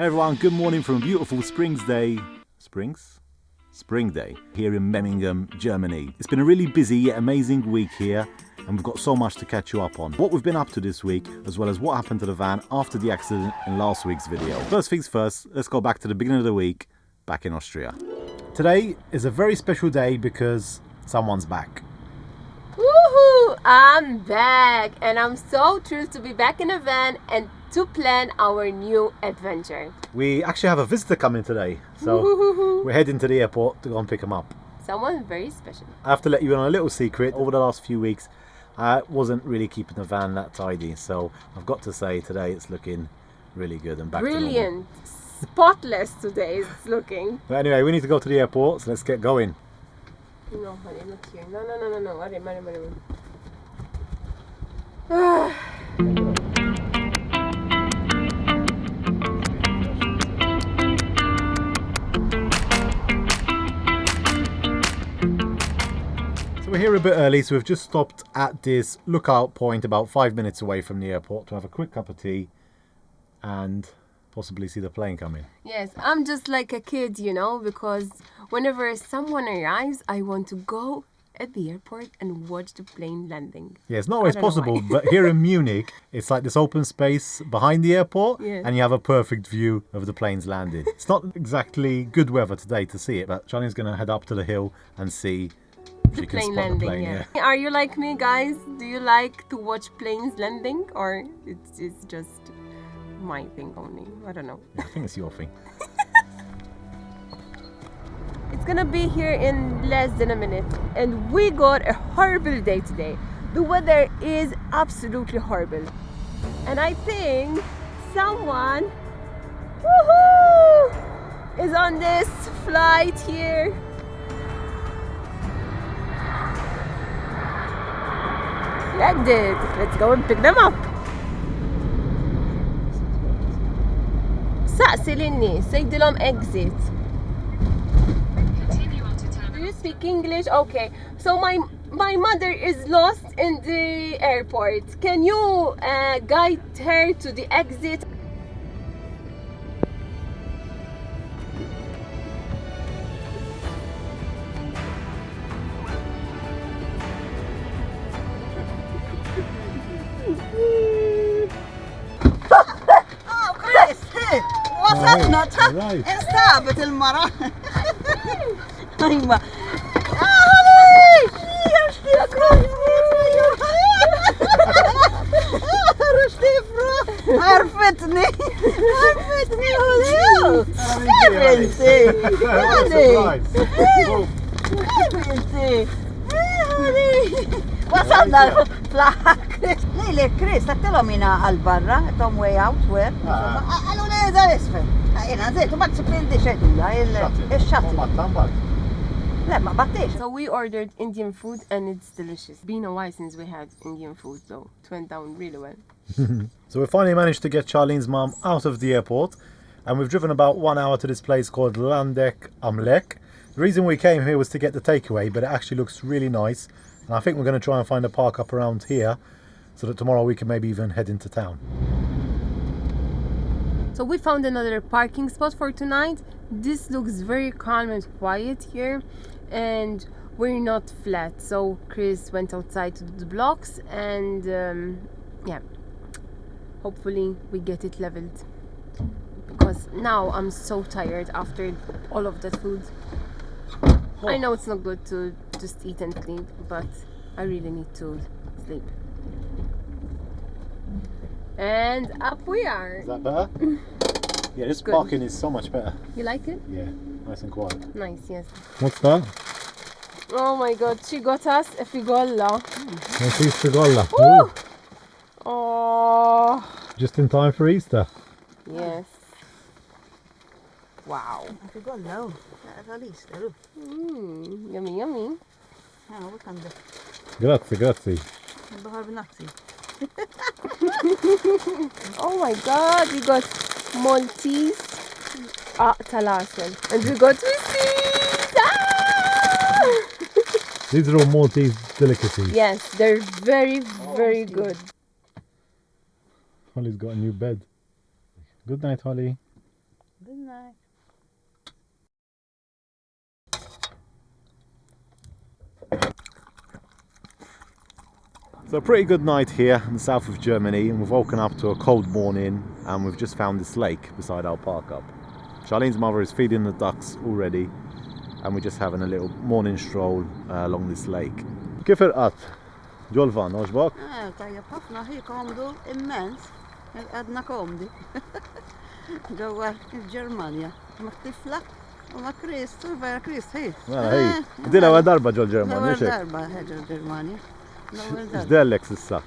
Hey everyone, good morning from a beautiful Spring day here in Memmingen, Germany. It's been a really busy yet amazing week here and we've got so much to catch you up on. What we've been up to this week, as well as what happened to the van after the accident in last week's video. First things first, let's go back to the beginning of the week, back in Austria. Today is a very special day because someone's back. Woohoo! I'm back and I'm so thrilled to be back in a van and to plan our new adventure. We actually have a visitor coming today, so we're heading to the airport to go and pick him up. Someone very special. I have to let you in on a little secret. Over the last few weeks, I wasn't really keeping the van that tidy, so I've got to say today it's looking really good and back to normal. Brilliant. Spotless today it's looking. But anyway, we need to go to the airport, so let's get going. No, honey, not here. No. Mari. So we're here a bit early, so we've just stopped at this lookout point about 5 minutes away from the airport to have a quick cup of tea and possibly see the plane coming. Yes, I'm just like a kid, you know, because whenever someone arrives, I want to go at the airport and watch the plane landing. Yeah, it's not always possible, but here in Munich, it's like this open space behind the airport, Yes. and you have a perfect view of the planes landing. It's not exactly good weather today to see it, but Johnny's going to head up to the hill and see if she can Plane spot landing, the plane. yeah. Are you like me, guys? Do you like to watch planes landing, or it's just my thing only? I don't know. Yeah, I think it's your thing. It's gonna be here in less than a minute, and we got a horrible day today. The weather is absolutely horrible, and I think someone is on this flight here. Landed. Let's go and pick them up. Saqsi l-nies, sejdilhom exit. Do you speak English? Okay. So my mother is lost in the airport. Can you guide her to the exit? وصلنا Right. انستعبت المرة ايوه رشدي فرو عرفتني يا بنتي وصلنا فلاحك ليلي كريس قلت لهم هنا على البرة توم واي اوت وير قالوا لي نزل اسفل هنا نزلت وما تسبلنديش هذول الشاطئ لا ما بطيش. So we ordered Indian food and it's delicious. Been a while since we had Indian food though. It went down really well. So we finally managed to get Charlene's mum out of the airport, and we've driven about 1 hour to this place called Landeck am Lech. The reason we came here was to get the takeaway, but it actually looks really nice, and I think we're going to try and find a park up around here so that tomorrow we can maybe even head into town. So we found another parking spot for tonight. This looks very calm and quiet here, and we're not flat. So Chris went outside to do the blocks, and yeah, hopefully we get it leveled, because now I'm so tired after all of that food. I know it's not good to just eat and sleep, but I really need to sleep. And up we are. Is that better? Yeah, this Good. parking is so much better. You like it? Yeah, nice and quiet. Nice, yes. What's that? Oh my god, she got us a figolla. Nice Easter golla. Ooh. Oh, Just in time for Easter. yes. Wow. تقول له هذا يستلو Yummy, yummy. ها وكنده Grazie. الظهر بنفسي Oh my god, we got Maltese talasel. And we got Swissies. These are all Maltese delicacies. Yes, they're very, very good. Holly's got a new bed. Good night, Holly. night. So a pretty good night here in the south of Germany, and we've woken up to a cold morning and we've just found this lake beside our park up. Charlene's mother is feeding the ducks already and we're just having a little morning stroll along this lake. كيف القط؟ جولفان عجبك؟ طيب ħafna ħi komdu immens. Għadna komdi. Ġewwa il-Ġermanja. Ma tifla u ma Krist, vera Krist ħi. Mela ħi, dila għal darba ġol Ġermanja xek. Darba ħeġa Ġermanja. X'dellek sissa?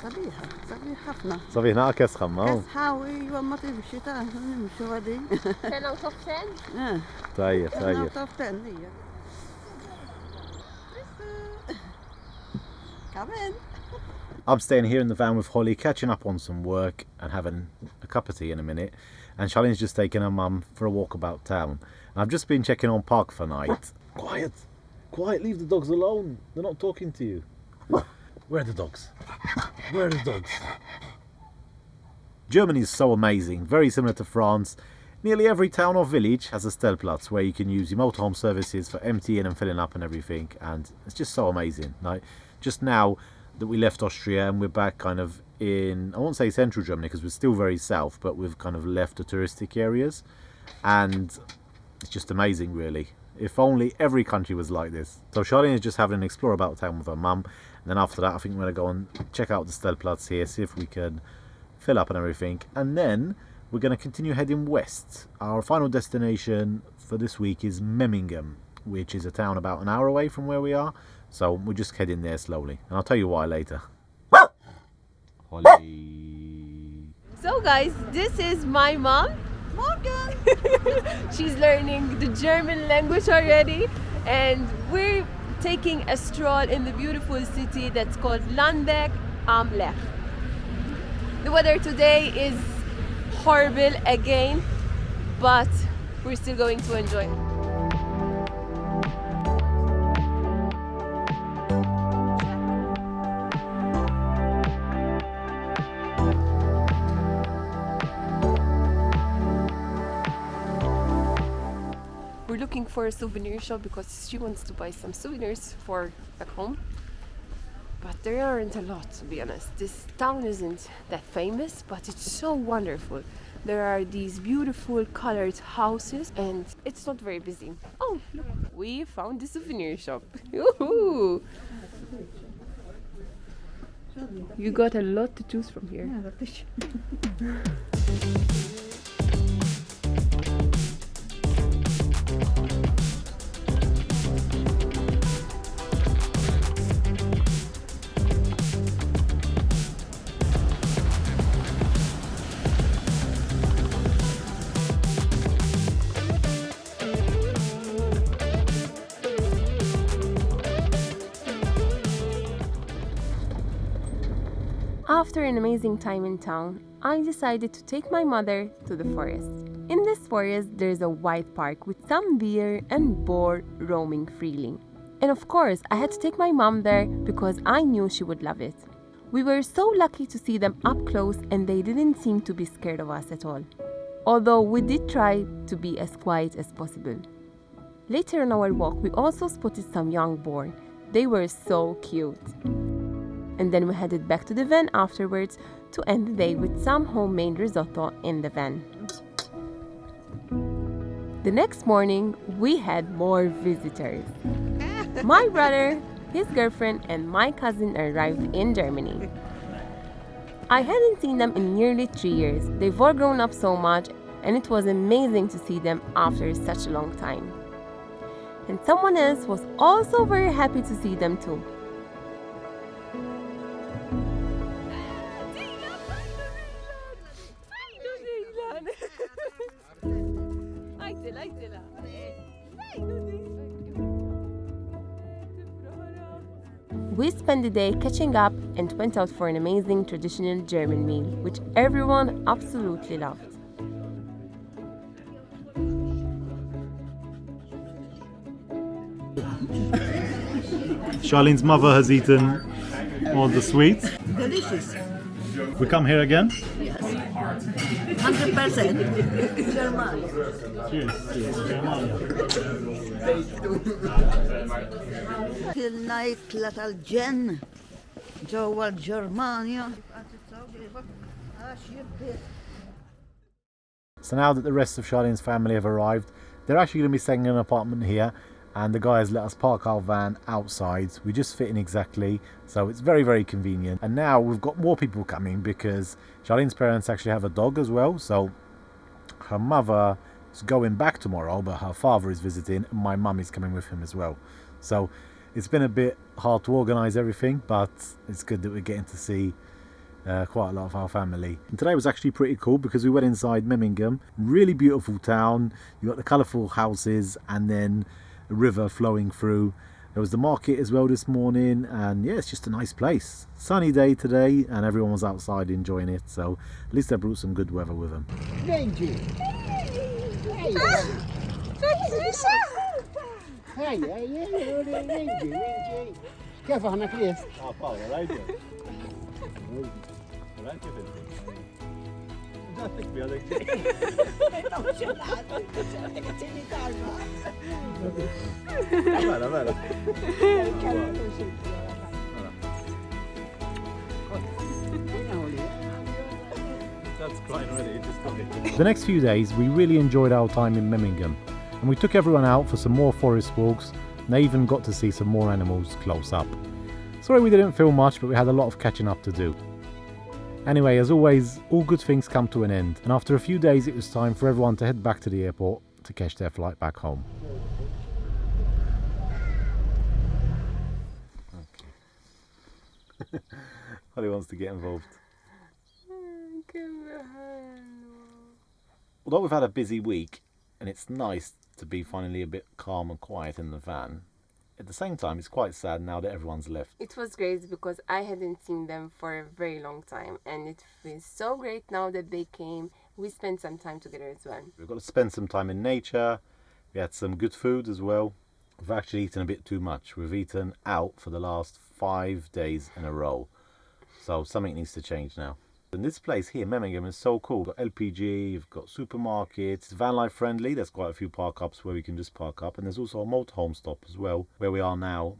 Sabiħa, sabiħa ħafna. Sabiħna kesħam, ma? Kesħawi, jwa ma timxi ta' nimxu għadi. 10 out of 10? Tajjeb, tajjeb. Out of 10 hija. Come in. I'm staying here in the van with Holly, catching up on some work and having a cup of tea in a minute. And Charlene's just taking her mum for a walk about town. And I've just been checking on Park for night. Quiet, quiet, leave the dogs alone. They're not talking to you. Where are the dogs? Where are the dogs? Germany is so amazing, very similar to France. Nearly every town or village has a Stellplatz where you can use your motorhome services for emptying and filling up and everything. And it's just so amazing. Like, just now that we left Austria and we're back kind of in, I won't say central Germany because we're still very south, but we've kind of left the touristic areas. And it's just amazing, really. If only every country was like this. So Charlene is just having an explore about town with her mum. And then after that, I think we're going to go and check out the Stellplatz here, see if we can fill up and everything. And then we're going to continue heading west. Our final destination for this week is Memmingen, which is a town about an hour away from where we are. So we're just heading there slowly. And I'll tell you why later. Holly. So guys, this is my mom. Morgan. She's learning the German language already, and we're taking a stroll in the beautiful city that's called Landeck am Lech. The weather today is horrible again, but we're still going to enjoy it. Looking for a souvenir shop because she wants to buy some souvenirs for back home, but there aren't a lot, to be honest. This town isn't that famous, but it's so wonderful. There are these beautiful colored houses and it's not very busy. Oh, look, we found the souvenir shop. Yoo-hoo! You got a lot to choose from here. After an amazing time in town, I decided to take my mother to the forest. In this forest, there's a wide park with some deer and boar roaming freely. And of course, I had to take my mom there because I knew she would love it. We were so lucky to see them up close and they didn't seem to be scared of us at all. Although we did try to be as quiet as possible. Later on our walk, we also spotted some young boar. They were so cute. And then we headed back to the van afterwards to end the day with some homemade risotto in the van. The next morning, we had more visitors. My brother, his girlfriend, and my cousin arrived in Germany. I hadn't seen them in nearly 3 years. They've all grown up so much, and it was amazing to see them after such a long time. And someone else was also very happy to see them too. We spent the day catching up and went out for an amazing traditional German meal, which everyone absolutely loved. Charlene's mother has eaten all the sweets. Delicious. We come here again? Yes. 100%. Germania. Kilna jitla tal-ġen ġewwa l-Ġermanja. So now that the rest of Charlene's family have arrived, they're actually going to be staying in an apartment here, and the guys let us park our van outside. We just fit in exactly, so it's very, very convenient. And now we've got more people coming because Charlene's parents actually have a dog as well, so her mother is going back tomorrow, but her father is visiting, and my mum is coming with him as well. So it's been a bit hard to organise everything, but it's good that we're getting to see quite a lot of our family. And today was actually pretty cool because we went inside Memmingen, really beautiful town. You got the colourful houses and then a river flowing through. There was the market as well this morning, and yeah, it's just a nice place. Sunny day today and everyone was outside enjoying it, so at least they brought some good weather with them. كيف احنا كريس؟ The next few days we really enjoyed our time in Memmingen, and we took everyone out for some more forest walks, and they even got to see some more animals close up. Sorry we didn't film much, but we had a lot of catching up to do. Anyway, as always, all good things come to an end, and after a few days it was time for everyone to head back to the airport to catch their flight back home. Okay. Holly wants to get involved. Although we've had a busy week, and it's nice to be finally a bit calm and quiet in the van, at the same time it's quite sad now that everyone's left. It was great because I hadn't seen them for a very long time, and it feels so great now that they came. We spent some time together as well. We've got to spend some time in nature. We had some good food as well. We've actually eaten a bit too much. We've eaten out for the last 5 days in a row, so something needs to change now. And this place here, Memmingen, is so cool. You've got LPG, you've got supermarkets, it's van life friendly. There's quite a few park ups where we can just park up, and there's also a motorhome stop as well, where we are now,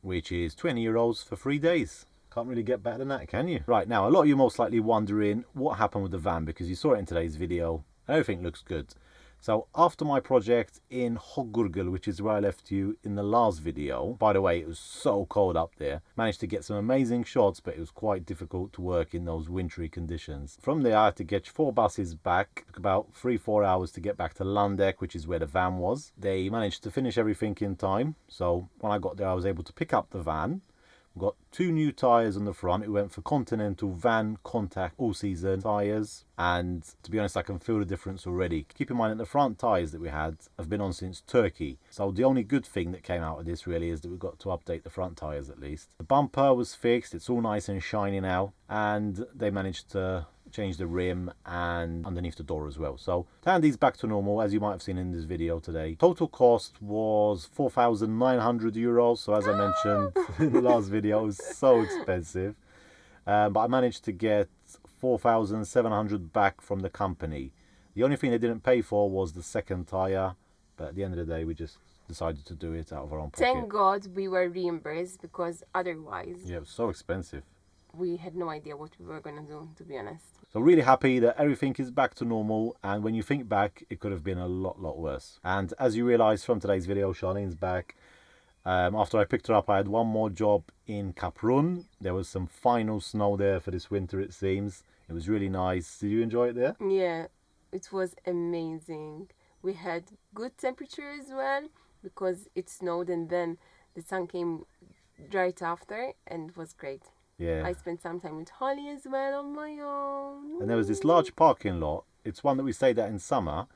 which is €20 for 3 days. Can't really get better than that, can you? Right, now a lot of you most likely wondering what happened with the van, because you saw it in today's video. Everything looks good. So after my project in Hoggurgel, which is where I left you in the last video, by the way, it was so cold up there, managed to get some amazing shots, but it was quite difficult to work in those wintry conditions. From there I had to get 4 buses back. It took about 3-4 hours to get back to Landeck, which is where the van was. They managed to finish everything in time, so when I got there I was able to pick up the van. We've got 2 new tyres on the front. It went for Continental Van Contact all-season tyres, and to be honest I can feel the difference already. Keep in mind that the front tyres that we had have been on since Turkey, so the only good thing that came out of this really is that we got to update the front tyres at least. The bumper was fixed, it's all nice and shiny now, and they managed to change the rim and underneath the door as well. So the handy's back to normal, as you might have seen in this video today. Total cost was €4,900, so as I mentioned in the last video, it was so expensive. But I managed to get 4,700 back from the company. The only thing they didn't pay for was the second tyre, but at the end of the day we just decided to do it out of our own pocket. Thank God we were reimbursed, because otherwise Yeah, it was so expensive. we had no idea what we were going to do, to be honest. So really happy that everything is back to normal, and when you think back, it could have been a lot worse. And as you realise from today's video, Charlene's back. After I picked her up, I had one more job in Kaprun. There was some final snow there for this winter, it seems. It was really nice. Did you enjoy it there? Yeah, it was amazing. We had good temperature as well, because it snowed and then the sun came right after, and it was great. Yeah. I spent some time with Holly as well on my own. And there was this large parking lot. It's one that we stayed at in summer,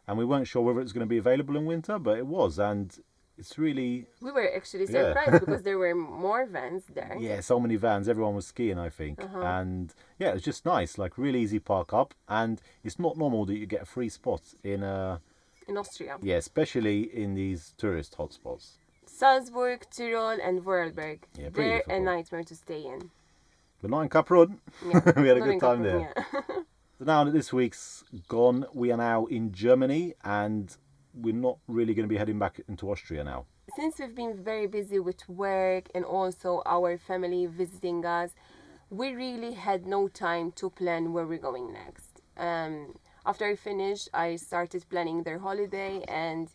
and we weren't sure whether it was going to be available in winter, but it was, and it's really... We were actually Yeah. surprised because there were more vans there. Yeah, so many vans. Everyone was skiing, I think. And yeah, it was just nice, like really easy park up. And it's not normal that you get a free spot in Austria. yeah, especially in these tourist hotspots. Salzburg, Tyrol and Vorarlberg. Yeah, pretty They're a difficult. nightmare to stay in. But not in Kaprun. Yeah, We had a not good in time Kaprun, there. yeah. So now that this week's gone, we are now in Germany and we're not really going to be heading back into Austria now. Since we've been very busy with work and also our family visiting us, we really had no time to plan where we're going next. After I finished, I started planning their holiday and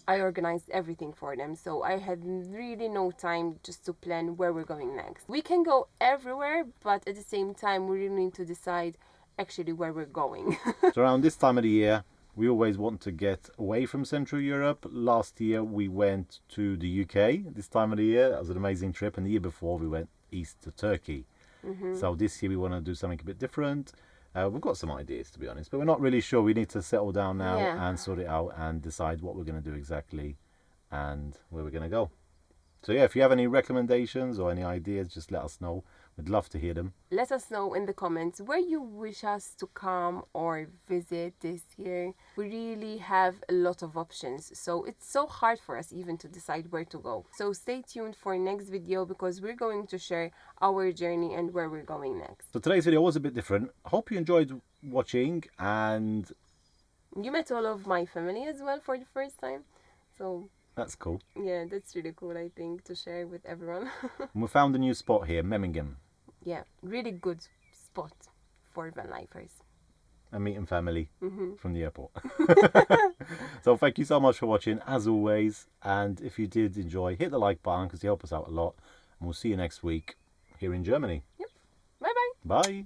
I organized everything for them. So I had really no time just to plan where we're going next. We can go everywhere, but at the same time, we really need to decide actually where we're going. So around this time of the year, we always want to get away from Central Europe. Last year we went to the UK this time of the year. That was an amazing trip. And the year before we went east to Turkey. So this year we want to do something a bit different. We've got some ideas, to be honest, but we're not really sure. We need to settle down now and sort it out and decide what we're going to do exactly and where we're going to go. So yeah, if you have any recommendations or any ideas, just let us know. We'd love to hear them. Let us know in the comments where you wish us to come or visit this year. We really have a lot of options, so it's so hard for us even to decide where to go. So stay tuned for next video because we're going to share our journey and where we're going next. So today's video was a bit different. Hope you enjoyed watching and you met all of my family as well for the first time. So that's cool. yeah, that's really cool, I think, to share with everyone. And we found a new spot here, Memmingen. Yeah, really good spot for van lifers. And meeting family from the airport. So thank you so much for watching, as always. And if you did enjoy, hit the like button because you help us out a lot. And we'll see you next week here in Germany. Yep. Bye-bye. Bye.